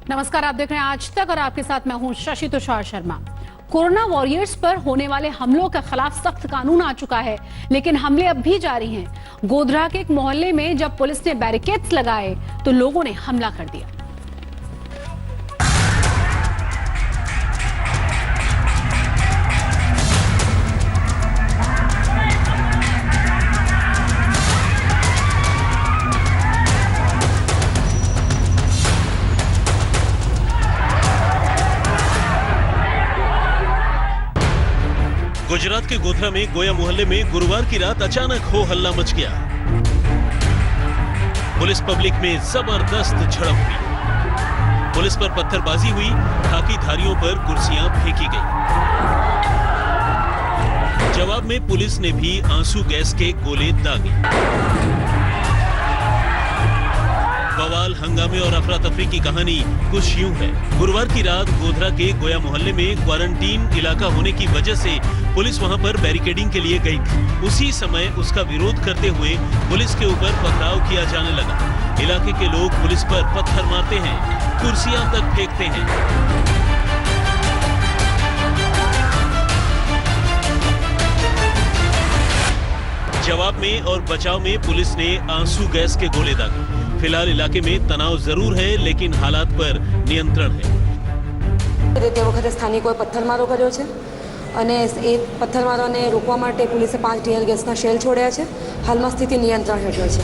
नमस्कार, आप देख रहे हैं आज तक और आपके साथ मैं हूं शशि तुषार शर्मा। कोरोना वॉरियर्स पर होने वाले हमलों के खिलाफ सख्त कानून आ चुका है, लेकिन हमले अब भी जारी हैं। गोधरा के एक मोहल्ले में जब पुलिस ने बैरिकेड्स लगाए तो लोगों ने हमला कर दिया। गुजरात के गोधरा में गोया मोहल्ले में गुरुवार की रात अचानक हो हल्ला मच गया। पुलिस पब्लिक में जबरदस्त झड़प हुई। पुलिस पर पत्थरबाजी हुई, खाकीधारियों पर कुर्सियां फेंकी गई। जवाब में पुलिस ने भी आंसू गैस के गोले दागे। बवाल, हंगामे और अफरा तफरी की कहानी कुछ यूं है। गुरुवार की रात गोधरा के गोया मोहल्ले में क्वारंटीन इलाका होने की वजह से पुलिस वहां पर बैरिकेडिंग के लिए गई थी। उसी समय उसका विरोध करते हुए पुलिस के ऊपर पथराव किया जाने लगा। इलाके के लोग पुलिस पर पत्थर मारते हैं, कुर्सियां तक फेंकते हैं। जवाब में और बचाव में पुलिस ने आंसू गैस के गोले दागे। फिलहाल इलाके में तनाव जरूर है, लेकिन हालात पर नियंत्रण है। તે વખતે સ્થાનિકોએ પથ્થરમારો કર્યો છે અને એ પથ્થરમારોને રોકવા માટે પોલીસે 5 ટીયર ગેસના શેલ છોડ્યા છે। હાલમાં સ્થિતિ નિયંત્રણ હેઠળ છે।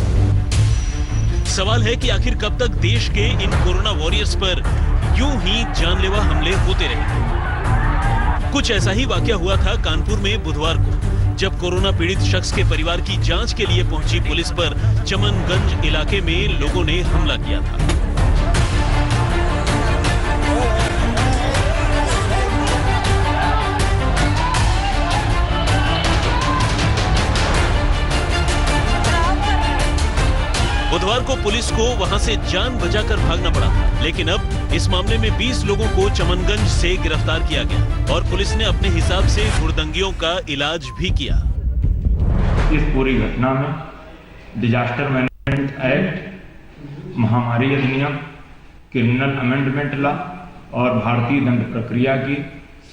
सवाल है कि आखिर कब तक देश के इन कोरोना वॉरियर्स पर यूं ही जानलेवा हमले होते रहेंगे। कुछ ऐसा ही वाकया हुआ था कानपुर में बुधवार को, जब कोरोना पीड़ित शख्स के परिवार की जांच के लिए पहुंची पुलिस पर चमनगंज इलाके में लोगों ने हमला किया था। बुधवार को पुलिस को वहां से जान बचाकर भागना पड़ा, लेकिन अब इस मामले में 20 लोगों को चमनगंज से गिरफ्तार किया गया और पुलिस ने अपने हिसाब से हुड़दंगियों का इलाज भी किया। इस पूरी घटना में डिजास्टर मैनेजमेंट एक्ट, महामारी अधिनियम, क्रिमिनल अमेंडमेंट लॉ और भारतीय दंड प्रक्रिया की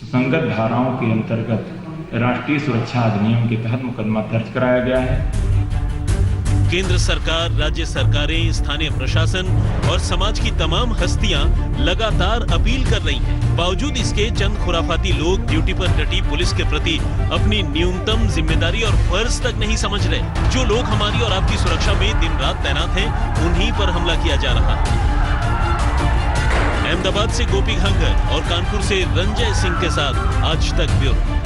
सुसंगत धाराओं के अंतर्गत राष्ट्रीय सुरक्षा अधिनियम के तहत मुकदमा दर्ज कराया गया है। केंद्र सरकार, राज्य सरकारें, स्थानीय प्रशासन और समाज की तमाम हस्तियां लगातार अपील कर रही हैं। बावजूद इसके चंद खुराफाती लोग ड्यूटी पर डटी पुलिस के प्रति अपनी न्यूनतम जिम्मेदारी और फर्ज तक नहीं समझ रहे। जो लोग हमारी और आपकी सुरक्षा में दिन रात तैनात हैं, उन्हीं पर हमला किया जा रहा है। अहमदाबाद से गोपी घंगर और कानपुर से रंजय सिंह के साथ आज तक ब्यूरो।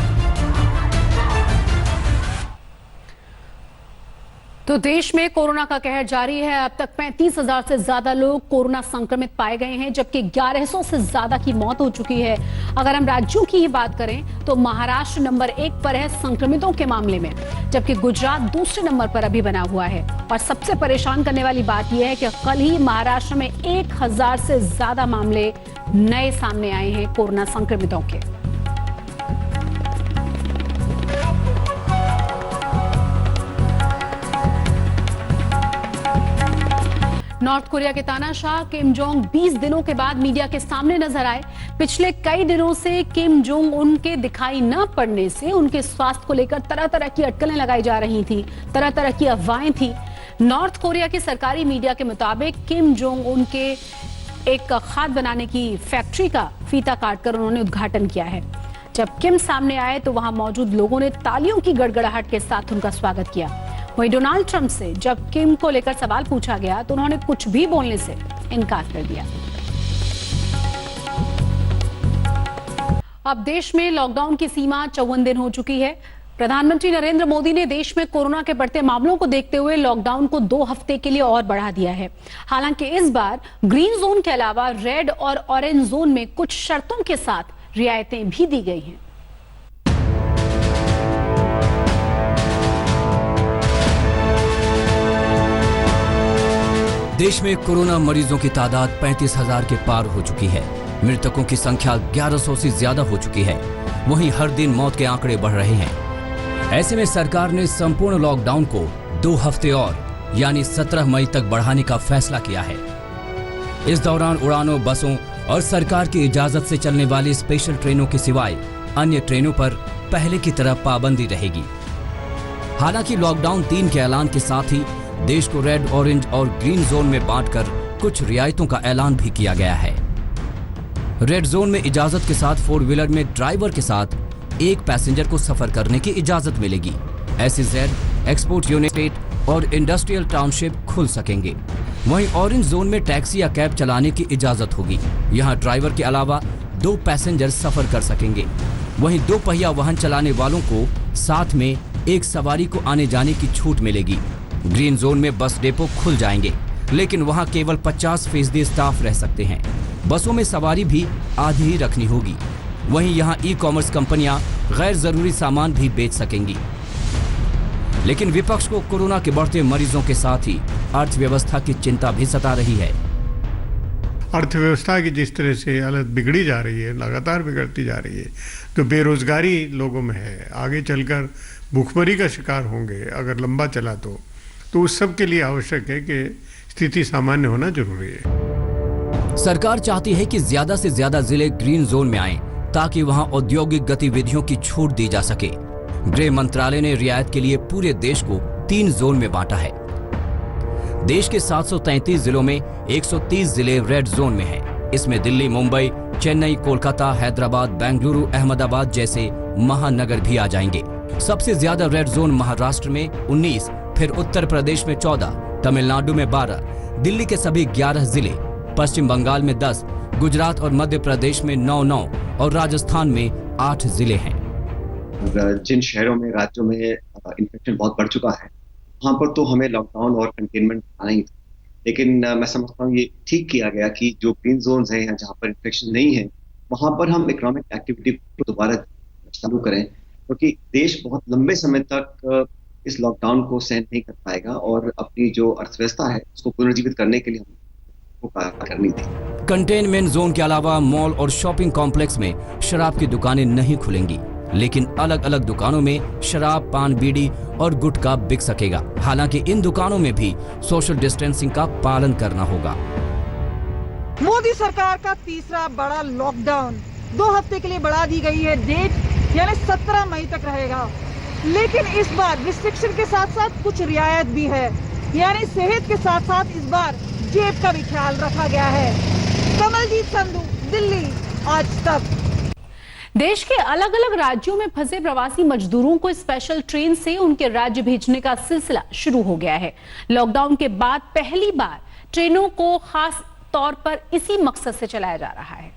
तो देश में कोरोना का कहर जारी है। अब तक 35,000 से ज्यादा लोग कोरोना संक्रमित पाए गए हैं, जबकि 1100 से ज्यादा की मौत हो चुकी है। अगर हम राज्यों की ही बात करें तो महाराष्ट्र नंबर 1 पर है संक्रमितों के मामले में, जबकि गुजरात दूसरे नंबर पर अभी बना हुआ है। और सबसे परेशान करने वाली बात यह है कि कल ही महाराष्ट्र में 1000 से ज्यादा मामले नए सामने आए हैं कोरोना संक्रमितों के। नॉर्थ कोरिया के तानाशाह किम जोंग 20 दिनों के बाद मीडिया के सामने नजर आए। पिछले कई दिनों से किम जोंग उन के दिखाई न पड़ने से उनके स्वास्थ्य को लेकर तरह तरह की अटकलें लगाई जा रही थी, तरह तरह की अफवाहें थी। नॉर्थ कोरिया की सरकारी मीडिया के मुताबिक किम जोंग उन के एक खाद बनाने की फैक्ट्री का फीता काटकर उन्होंने उद्घाटन किया है। जब किम सामने आए तो वहां मौजूद लोगों ने तालियों की गड़गड़ाहट के साथ उनका स्वागत किया। वहीं डोनाल्ड ट्रंप से जब किम को लेकर सवाल पूछा गया तो उन्होंने कुछ भी बोलने से इनकार कर दिया। अब देश में लॉकडाउन की सीमा 54 दिन हो चुकी है। प्रधानमंत्री नरेंद्र मोदी ने देश में कोरोना के बढ़ते मामलों को देखते हुए लॉकडाउन को 2 हफ्ते के लिए और बढ़ा दिया है। हालांकि इस बार ग्रीन जोन के अलावा रेड और ऑरेंज जोन में कुछ शर्तों के साथ रियायतें भी दी गई हैं। देश में कोरोना मरीजों की तादाद 35,000 के पार हो चुकी है। मृतकों की संख्या 1100 से ज्यादा हो चुकी है। वहीं हर दिन मौत के आंकड़े बढ़ रहे हैं। ऐसे में सरकार ने संपूर्ण लॉकडाउन को 2 हफ्ते और यानी 17 मई तक बढ़ाने का फैसला किया है। इस दौरान उड़ानों, बसों और सरकार की इजाजत से चलने वाली स्पेशल ट्रेनों के सिवाय अन्य ट्रेनों पर पहले की तरह पाबंदी रहेगी। हालांकि लॉकडाउन 3 के ऐलान के साथ ही देश को रेड, ऑरेंज और ग्रीन जोन में बांटकर कुछ रियायतों का ऐलान भी किया गया है। रेड जोन में इजाजत के साथ 4 व्हीलर में ड्राइवर के साथ एक पैसेंजर को सफर करने की इजाजत मिलेगी। SEZ, एक्सपोर्ट यूनिट और इंडस्ट्रियल टाउनशिप खुल सकेंगे। वहीं ऑरेंज जोन में टैक्सी या कैब चलाने की इजाजत होगी। यहाँ ड्राइवर के अलावा 2 पैसेंजर सफर कर सकेंगे। वहीं 2 पहिया वाहन चलाने वालों को साथ में एक सवारी को आने जाने की छूट मिलेगी। ग्रीन जोन में बस डेपो खुल जाएंगे, लेकिन वहां केवल 50% स्टाफ रह सकते हैं। बसों में सवारी भी आधी ही रखनी होगी। वहीं यहां ई-कॉमर्स कंपनियां गैर जरूरी सामान भी बेच सकेंगी। लेकिन विपक्ष को कोरोना के बढ़ते मरीजों के साथ ही अर्थव्यवस्था की चिंता भी सता रही है। अर्थव्यवस्था की जिस तरह से हालत बिगड़ी जा रही है, लगातार बिगड़ती जा रही है, तो बेरोजगारी लोगों में है, आगे चलकर भूखमरी का शिकार होंगे अगर लंबा चला तो उस सब के लिए आवश्यक है कि स्थिति सामान्य होना जरूरी है। सरकार चाहती है कि ज्यादा से ज्यादा जिले ग्रीन जोन में आएं, ताकि वहां औद्योगिक गतिविधियों की छूट दी जा सके। गृह मंत्रालय ने रियायत के लिए पूरे देश को 3 जोन में बांटा है। देश के 733 जिलों में 130 जिले रेड जोन में हैं। इसमें दिल्ली, मुंबई, चेन्नई, कोलकाता, हैदराबाद, बेंगलुरु, अहमदाबाद जैसे महानगर भी आ जाएंगे। सबसे ज्यादा रेड जोन महाराष्ट्र में 19, फिर उत्तर प्रदेश में 14, तमिलनाडु में 12, दिल्ली के सभी 11 जिले, पश्चिम बंगाल में 10, गुजरात और मध्य प्रदेश में 9 और राजस्थान में 8 जिले हैं। जिन शहरों में, राज्यों में इन्फेक्शन बहुत बढ़ चुका है, वहाँ पर तो हमें लॉकडाउन और कंटेनमेंट आना ही था। लेकिन मैं समझता हूँ ये ठीक किया गया कि जो ग्रीन जोन्स हैं या जहाँ पर इन्फेक्शन नहीं है, वहाँ पर हम इकोनॉमिक एक्टिविटी को दोबारा चालू करें, क्योंकि देश बहुत लंबे समय तक इस लॉकडाउन को सहन नहीं कर पाएगा और अपनी जो अर्थव्यवस्था है उसको पुनर्जीवित करने के लिए हमको कार्य करनी थी। कंटेनमेंट जोन के अलावा मॉल और शॉपिंग कॉम्प्लेक्स में शराब की दुकानें नहीं खुलेंगी, लेकिन अलग अलग दुकानों में शराब, पान, बीड़ी और गुटखा बिक सकेगा। हालांकि इन दुकानों में भी सोशल डिस्टेंसिंग का पालन करना होगा। मोदी सरकार का तीसरा बड़ा लॉकडाउन 2 हफ्ते के लिए बढ़ा दी गई है डेट, यानी 17 मई तक रहेगा। लेकिन इस बार रिस्ट्रिक्शन के साथ साथ कुछ रियायत भी है, यानी सेहत के साथ साथ इस बार जेब का भी ख्याल रखा गया है। कमलजीत संधू, दिल्ली, आज तक। देश के अलग अलग राज्यों में फंसे प्रवासी मजदूरों को स्पेशल ट्रेन से उनके राज्य भेजने का सिलसिला शुरू हो गया है। लॉकडाउन के बाद पहली बार ट्रेनों को खास तौर पर इसी मकसद से चलाया जा रहा है।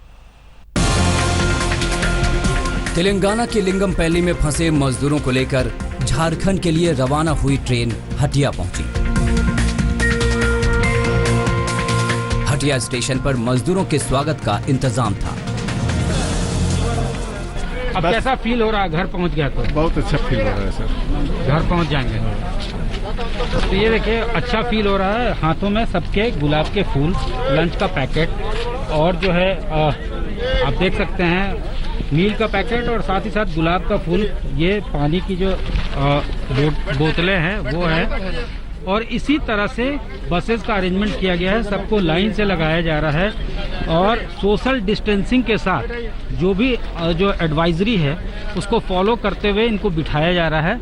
तेलंगाना के लिंगमपल्ली में फंसे मजदूरों को लेकर झारखंड के लिए रवाना हुई ट्रेन हटिया पहुंची। हटिया स्टेशन पर मजदूरों के स्वागत का इंतजाम था। अब कैसा फील हो रहा है? घर पहुंच गया तो बहुत अच्छा फील हो रहा है सर। घर पहुंच जाएंगे तो ये देखिए अच्छा फील हो रहा है। हाथों में सबके गुलाब के फूल, लंच का पैकेट और जो है आप देख सकते हैं मील का पैकेट और साथ ही साथ गुलाब का फूल। ये पानी की जो बोतलें हैं वो है और इसी तरह से बसेस का अरेंजमेंट किया गया है। सबको लाइन से लगाया जा रहा है और सोशल डिस्टेंसिंग के साथ जो भी जो एडवाइजरी है उसको फॉलो करते हुए इनको बिठाया जा रहा है।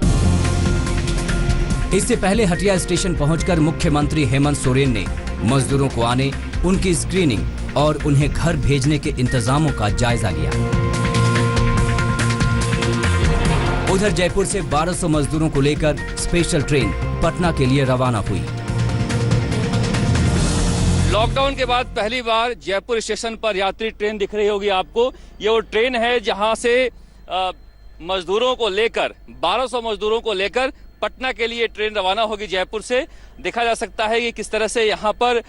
इससे पहले हटिया स्टेशन पहुंचकर मुख्यमंत्री हेमंत सोरेन ने मजदूरों को आने, उनकी स्क्रीनिंग और उन्हें घर भेजने के इंतजामों का जायजा लिया। उधर जयपुर से 1200 मजदूरों को लेकर स्पेशल ट्रेन पटना के लिए रवाना हुई। लॉकडाउन के बाद पहली बार जयपुर स्टेशन पर यात्री ट्रेन दिख रही होगी आपको। ये वो ट्रेन है जहां से मजदूरों को लेकर 1200 मजदूरों को लेकर पटना के लिए ट्रेन रवाना होगी जयपुर से। देखा जा सकता है कि किस तरह से यहाँ पर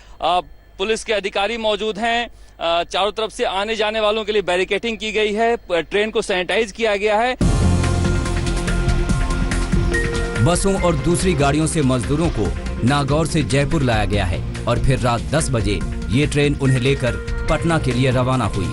पुलिस के अधिकारी मौजूद हैं। चारों तरफ से आने जाने वालों के लिए बैरिकेडिंग की गई है। ट्रेन को सैनिटाइज किया गया है। बसों और दूसरी गाड़ियों से मजदूरों को नागौर से जयपुर लाया गया है और फिर रात 10 बजे ये ट्रेन उन्हें लेकर पटना के लिए रवाना हुई।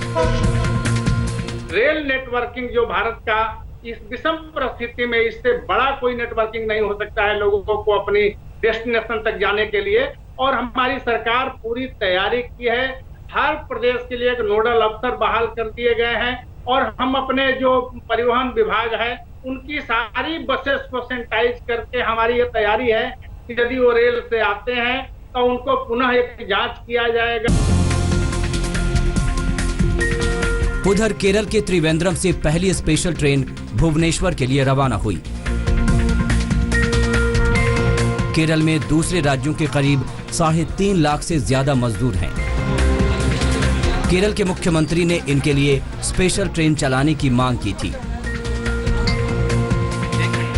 रेल नेटवर्किंग जो भारत का इस विषम परिस्थिति में, इससे बड़ा कोई नेटवर्किंग नहीं हो सकता है लोगों को अपनी डेस्टिनेशन तक जाने के लिए। और हमारी सरकार पूरी तैयारी की है। हर प्रदेश के लिए एक नोडल अफसर बहाल कर दिए गए हैं और हम अपने जो परिवहन विभाग है उनकी सारी बसेस को सैनिटाइज करके हमारी ये तैयारी है कि यदि वो रेल से आते हैं तो उनको पुनः एक जांच किया जाएगा। उधर केरल के त्रिवेंद्रम से पहली स्पेशल ट्रेन भुवनेश्वर के लिए रवाना हुई। केरल में दूसरे राज्यों के करीब 3.5 लाख से ज्यादा मजदूर हैं। केरल के मुख्यमंत्री ने इनके लिए स्पेशल ट्रेन चलाने की मांग की थी।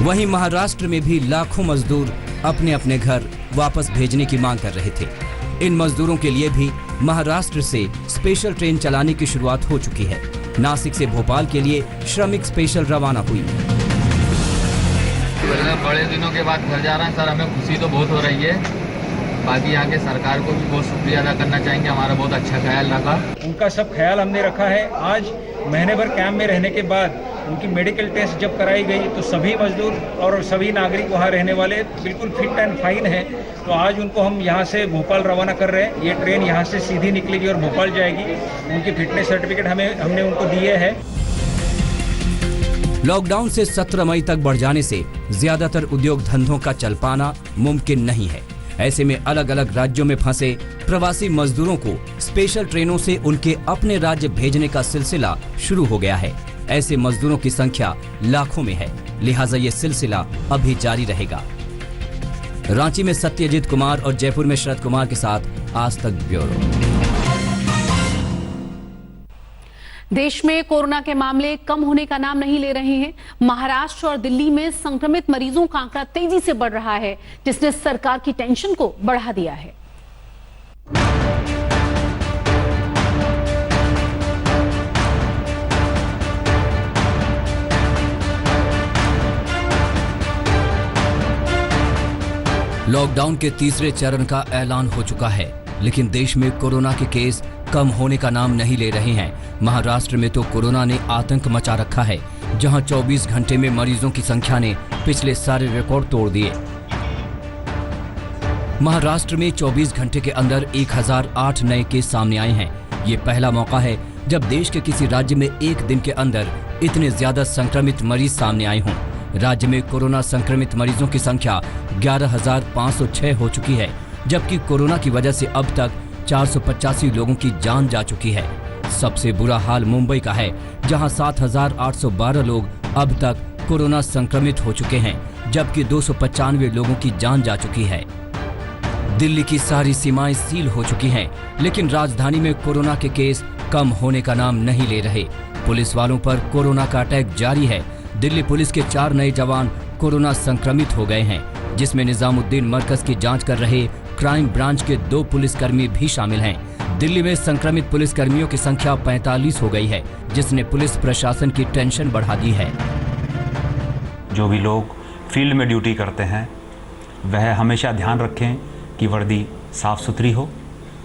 वहीं महाराष्ट्र में भी लाखों मजदूर अपने अपने घर वापस भेजने की मांग कर रहे थे। इन मजदूरों के लिए भी महाराष्ट्र से स्पेशल ट्रेन चलाने की शुरुआत हो चुकी है। नासिक से भोपाल के लिए श्रमिक स्पेशल रवाना हुई। बड़े दिनों के बाद घर जा रहे हैं सर, हमें खुशी तो बहुत हो रही है। बाकी यहाँ के सरकार को भी बहुत शुक्रिया अदा करना चाहेंगे, हमारा बहुत अच्छा ख्याल रखा। उनका सब ख्याल हमने रखा है। आज महीने भर कैंप में रहने के बाद उनकी मेडिकल टेस्ट जब कराई गई तो सभी मजदूर और सभी नागरिक वहाँ रहने वाले बिल्कुल फिट एंड फाइन हैं। तो आज उनको हम यहाँ से भोपाल रवाना कर रहे हैं। ये ट्रेन यहाँ से सीधी निकलेगी और भोपाल जाएगी। उनकी फिटनेस सर्टिफिकेट हमने उनको दिए हैं। लॉकडाउन से 17 मई तक बढ़ जाने से ज्यादातर उद्योग धंधों का चल पाना मुमकिन नहीं है। ऐसे में अलग अलग राज्यों में फंसे प्रवासी मजदूरों को स्पेशल ट्रेनों से उनके अपने राज्य भेजने का सिलसिला शुरू हो गया है। ऐसे मजदूरों की संख्या लाखों में है, लिहाजा ये सिलसिला अभी जारी रहेगा। रांची में सत्यजीत कुमार और जयपुर में शरद कुमार के साथ आज तक ब्यूरो। देश में कोरोना के मामले कम होने का नाम नहीं ले रहे हैं। महाराष्ट्र और दिल्ली में संक्रमित मरीजों का आंकड़ा तेजी से बढ़ रहा है, जिसने सरकार की टेंशन को बढ़ा दिया है। लॉकडाउन के तीसरे चरण का ऐलान हो चुका है, लेकिन देश में कोरोना के केस कम होने का नाम नहीं ले रहे हैं। महाराष्ट्र में तो कोरोना ने आतंक मचा रखा है, जहां 24 घंटे में मरीजों की संख्या ने पिछले सारे रिकॉर्ड तोड़ दिए। महाराष्ट्र में 24 घंटे के अंदर 1008 नए केस सामने आए हैं। ये पहला मौका है जब देश के किसी राज्य में एक दिन के अंदर इतने ज्यादा संक्रमित मरीज सामने आए हों। राज्य में कोरोना संक्रमित मरीजों की संख्या 11,506 हो चुकी है, जबकि कोरोना की वजह से अब तक 485 लोगों की जान जा चुकी है। सबसे बुरा हाल मुंबई का है, जहां 7,812 लोग अब तक कोरोना संक्रमित हो चुके हैं, जबकि 295 लोगों की जान जा चुकी है। दिल्ली की सारी सीमाएं सील हो चुकी हैं, लेकिन राजधानी में कोरोना के केस कम होने का नाम नहीं ले रहे। पुलिस वालों पर कोरोना का अटैक जारी है। दिल्ली पुलिस के 4 नए जवान कोरोना संक्रमित हो गए हैं, जिसमें निजामुद्दीन मरकज की जांच कर रहे क्राइम ब्रांच के 2 पुलिसकर्मी भी शामिल हैं। दिल्ली में संक्रमित पुलिसकर्मियों की संख्या 45 हो गई है, जिसने पुलिस प्रशासन की टेंशन बढ़ा दी है। जो भी लोग फील्ड में ड्यूटी करते हैं वह हमेशा ध्यान रखें कि वर्दी साफ सुथरी हो,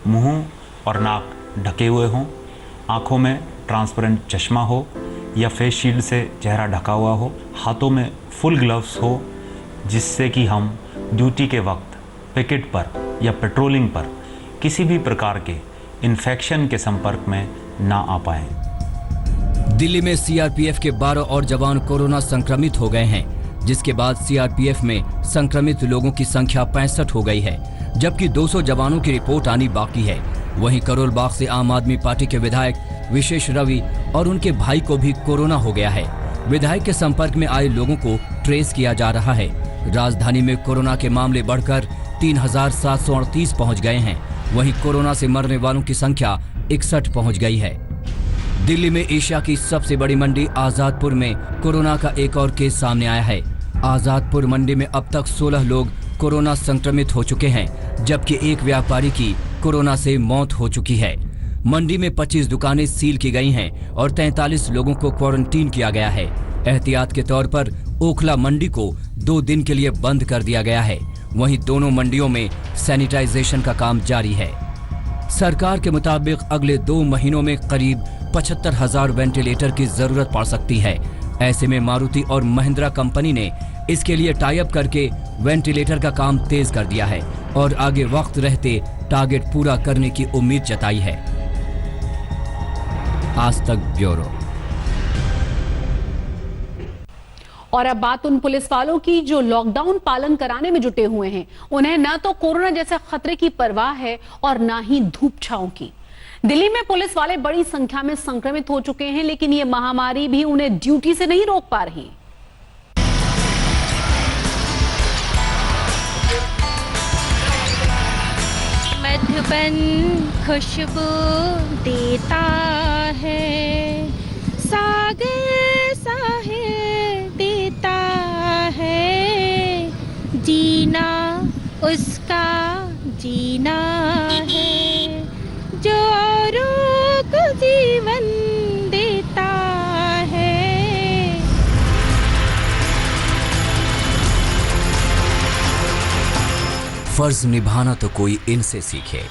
मुंह और नाक ढके हुए हों, आंखों में ट्रांसपेरेंट चश्मा हो या फेस शील्ड से चेहरा ढका हुआ हो, हाथों में फुल ग्लव्स हो, जिससे कि हम ड्यूटी के वक्त पिकेट पर या पेट्रोलिंग पर किसी भी प्रकार के इन्फेक्शन के संपर्क में ना आ पाएं। दिल्ली में सीआरपीएफ के 12 और जवान कोरोना संक्रमित हो गए हैं, जिसके बाद सीआरपीएफ में संक्रमित लोगों की संख्या 65 हो गई है, जबकि 200 जवानों की रिपोर्ट आनी बाकी है। वहीं करोल बाग से आम आदमी पार्टी के विधायक विशेष रवि और उनके भाई को भी कोरोना हो गया है। विधायक के संपर्क में आए लोगों को ट्रेस किया जा रहा है। राजधानी में कोरोना के मामले बढ़कर 3,738 पहुंच गए हैं। वहीं कोरोना से मरने वालों की संख्या 61 पहुंच गई है। दिल्ली में एशिया की सबसे बड़ी मंडी आजादपुर में कोरोना का एक और केस सामने आया है। आजादपुर मंडी में अब तक 16 लोग कोरोना संक्रमित हो चुके हैं, जबकि एक व्यापारी की कोरोना से मौत हो चुकी है। मंडी में 25 दुकानें सील की गई हैं और 43 लोगों को क्वारंटीन किया गया है। एहतियात के तौर पर ओखला मंडी को 2 दिन के लिए बंद कर दिया गया है। वहीं दोनों मंडियों में सैनिटाइजेशन का काम जारी है। सरकार के मुताबिक अगले 2 महीनों में करीब 75,000 वेंटिलेटर की जरूरत पड़ सकती है। ऐसे में मारुति और महिंद्रा कंपनी ने इसके लिए टाई अप करके वेंटिलेटर का काम तेज कर दिया है और आगे वक्त रहते टारगेट पूरा करने की उम्मीद जताई है। आज तक ब्यूरो। और अब बात उन पुलिस वालों की जो लॉकडाउन पालन कराने में जुटे हुए हैं। उन्हें न तो कोरोना जैसे खतरे की परवाह है और न ही धूप छांव की। दिल्ली में पुलिस वाले बड़ी संख्या में संक्रमित हो चुके हैं, लेकिन ये महामारी भी उन्हें ड्यूटी से नहीं रोक पा रही। मधुबन खुशबू देता है, सागर साहिल देता है, जीना उसका जीना है, जो औरों को जीवन देता है। फर्ज निभाना तो कोई इनसे सीखे।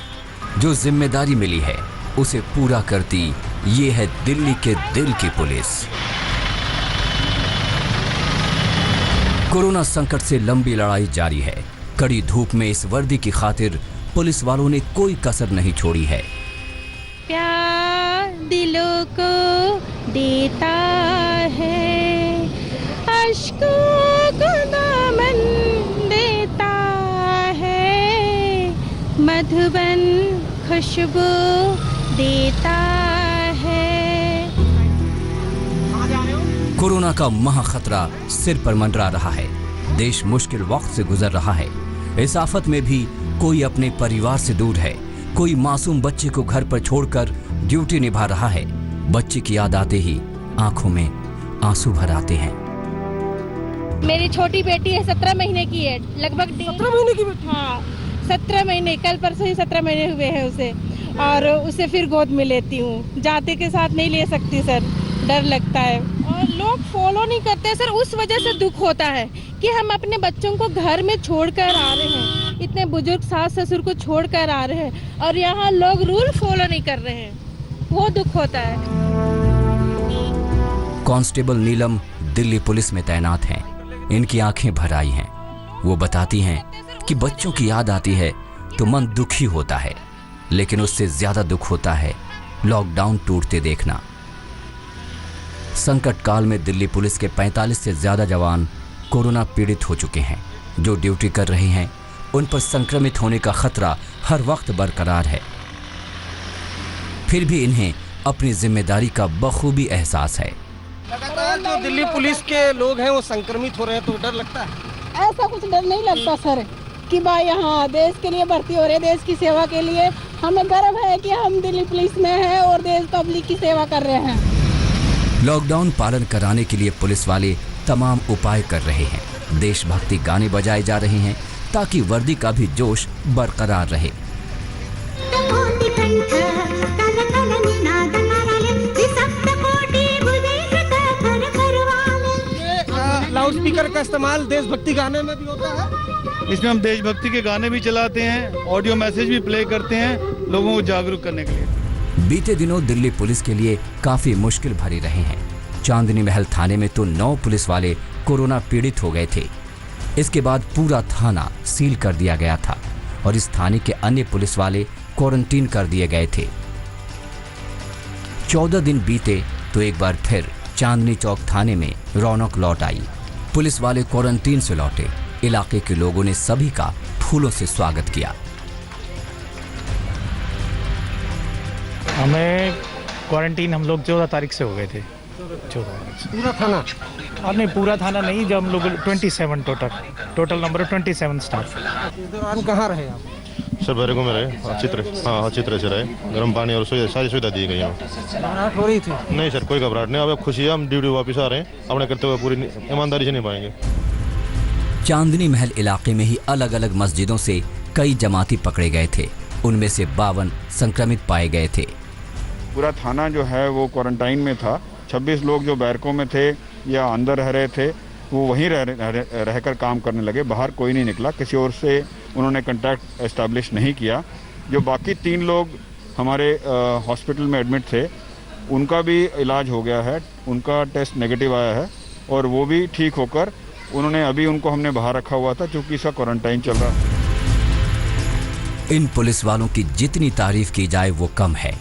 जो जिम्मेदारी मिली है उसे पूरा करती ये है दिल्ली के दिल की पुलिस। कोरोना संकट से लंबी लड़ाई जारी है। कड़ी धूप में इस वर्दी की खातिर पुलिस वालों ने कोई कसर नहीं छोड़ी है। प्यार दिलों को देता है, अश्कों को दामन देता है, मधुबन खुशबू देता है। कोरोना का महाखतरा सिर पर मंडरा रहा है। देश मुश्किल वक्त से गुजर रहा है। इस आफत में भी कोई अपने परिवार से दूर है, कोई मासूम बच्चे को घर पर छोड़कर ड्यूटी निभा रहा है। बच्चे की याद आते ही आंखों में आंसू भर आते हैं। मेरी छोटी बेटी है, 17 महीने की है, लगभग 17 महीने की। हाँ, 17 महीने, कल परसों ही 17 महीने हुए हैं उसे, और उसे फिर गोद में लेती हूँ। जाते के साथ नहीं ले सकती सर, डर लगता है। और लोग फॉलो नहीं करते सर, उस वजह से दुख होता है कि हम अपने बच्चों को घर में छोड़कर आ रहे हैं, इतने बुजुर्ग सास ससुर को छोड़कर आ रहे हैं, और यहाँ लोग रूल फॉलो नहीं कर रहे हैं, वो दुख होता है। कांस्टेबल नीलम दिल्ली पुलिस में तैनात हैं। इनकी आंखें भर आई हैं। वो बताती हैं कि बच्चों की याद आती है तो मन दुखी होता है, लेकिन उससे ज्यादा दुख होता है लॉकडाउन टूटते देखना। संकट काल में दिल्ली पुलिस के 45 से ज्यादा जवान कोरोना पीड़ित हो चुके हैं। जो ड्यूटी कर रहे हैं उन पर संक्रमित होने का खतरा हर वक्त बरकरार है। फिर भी इन्हें अपनी जिम्मेदारी का बखूबी एहसास है। लगातार जो दिल्ली पुलिस के लोग हैं वो संक्रमित हो रहे हैं, तो डर लगता है? ऐसा कुछ डर नहीं लगता सर कि भाई यहाँ देश के लिए भर्ती हो रहे, देश की सेवा के लिए। हमें गर्व है कि हम दिल्ली पुलिस में हैं और देश पब्लिक की सेवा कर रहे हैं। लॉकडाउन पालन कराने के लिए पुलिस वाले तमाम उपाय कर रहे हैं। देशभक्ति गाने बजाए जा रहे हैं ताकि वर्दी का भी जोश बरकरार रहे। लाउड स्पीकर का इस्तेमाल देशभक्ति गाने में भी होता है। इसमें हम देशभक्ति के गाने भी चलाते हैं, ऑडियो मैसेज भी प्ले करते हैं लोगों को जागरूक करने के लिए। बीते दिनों दिल्ली पुलिस के लिए काफी मुश्किल भरे रहे हैं। चांदनी महल थाने में तो 9 पुलिस वाले कोरोना पीड़ित हो गए थे। इसके बाद पूरा थाना सील कर दिया गया था और इस थाने के अन्य पुलिस वाले क्वारंटीन कर दिए गए थे। 14 दिन बीते तो एक बार फिर चांदनी चौक थाने में रौनक लौट आई। पुलिस वाले क्वारंटीन से लौटे। इलाके के लोगों ने सभी का फूलों से स्वागत किया। हमें क्वारंटीन हम लोग 14 तारीख से हो गए थे। 14 पूरा थाना? और नहीं, पूरा थाना नहीं, जब हम लोग 27 टोटल नंबर 27 स्टाफ। आप कहाँ रहे आप? सर बैरकों में रहे, अच्छी तरह से रहे। गर्म पानी और सारी सुविधा दी गई है। घबराहट हो रही थी? नहीं सर, कोई घबराहट नहीं। अब खुशी है, हम ड्यूटी वापस आ रहे हैं, अपने करते हुए पूरी ईमानदारी से निभाएंगे। चांदनी महल इलाके में ही अलग अलग मस्जिदों से कई जमाती पकड़े गए थे। उनमें से 52 संक्रमित पाए गए थे। पूरा थाना जो है वो क्वारंटाइन में था। 26 लोग जो बैरकों में थे या अंदर रह रहे थे वो वहीं रहकर काम करने लगे। बाहर कोई नहीं निकला, किसी और से उन्होंने कांटेक्ट एस्टैब्लिश नहीं किया। जो बाकी 3 लोग हमारे हॉस्पिटल में एडमिट थे उनका भी इलाज हो गया है, उनका टेस्ट नेगेटिव आया है और वो भी ठीक होकर उन्होंने अभी उनको हमने बाहर रखा हुआ था क्योंकि इसका क्वारंटाइन चल रहा है। इन पुलिस वालों की जितनी तारीफ की जाए वो कम है।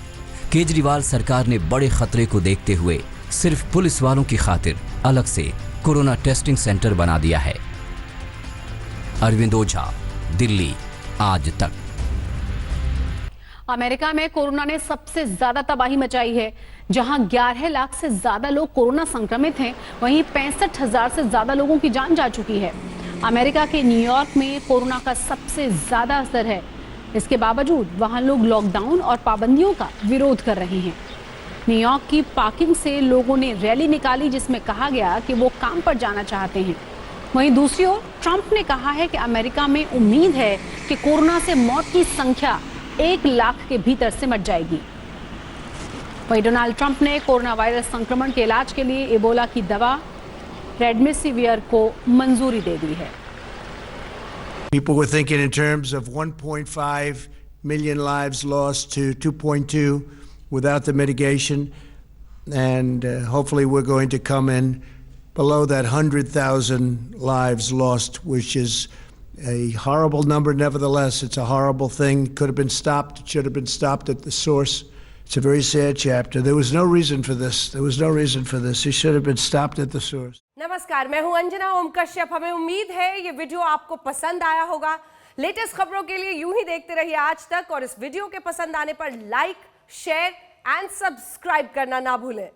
केजरीवाल सरकार ने बड़े खतरे को देखते हुए सिर्फ पुलिस वालों की खातिर अलग से कोरोना टेस्टिंग सेंटर बना दिया है। अरविंद ओझा, दिल्ली, आज तक। अमेरिका में कोरोना ने सबसे ज्यादा तबाही मचाई है। जहां 11 लाख से ज्यादा लोग कोरोना संक्रमित हैं, वहीं 65,000 से ज्यादा लोगों की जान जा चुकी है। अमेरिका के न्यूयॉर्क में कोरोना का सबसे ज्यादा असर है। इसके बावजूद वहां लोग लॉकडाउन और पाबंदियों का विरोध कर रहे हैं। न्यूयॉर्क की पार्किंग से लोगों ने रैली निकाली, जिसमें कहा गया कि वो काम पर जाना चाहते हैं। वहीं दूसरी ओर ट्रंप ने कहा है कि अमेरिका में उम्मीद है कि कोरोना से मौत की संख्या 1 लाख के भीतर सिमट जाएगी। वहीं डोनाल्ड ट्रंप ने कोरोना वायरस संक्रमण के इलाज के लिए इबोला की दवा रेमडेसिवियर को मंजूरी दे दी है। People were thinking in terms of 1.5 million lives lost to 2.2 without the mitigation, and hopefully we're going to come in below that 100,000 lives lost, which is a horrible number. Nevertheless, it's a horrible thing. Could have been stopped. It should have been stopped at the source. It's a very sad chapter. There was no reason for this. There was no reason for this. It should have been stopped at the source. नमस्कार, मैं हूं अंजना ओम कश्यप। हमें उम्मीद है ये video आपको पसंद आया होगा। लेटेस्ट खबरों के लिए यूं ही देखते रहिए आज तक, और इस वीडियो के पसंद आने पर लाइक, शेयर एंड सब्सक्राइब करना ना भूलें।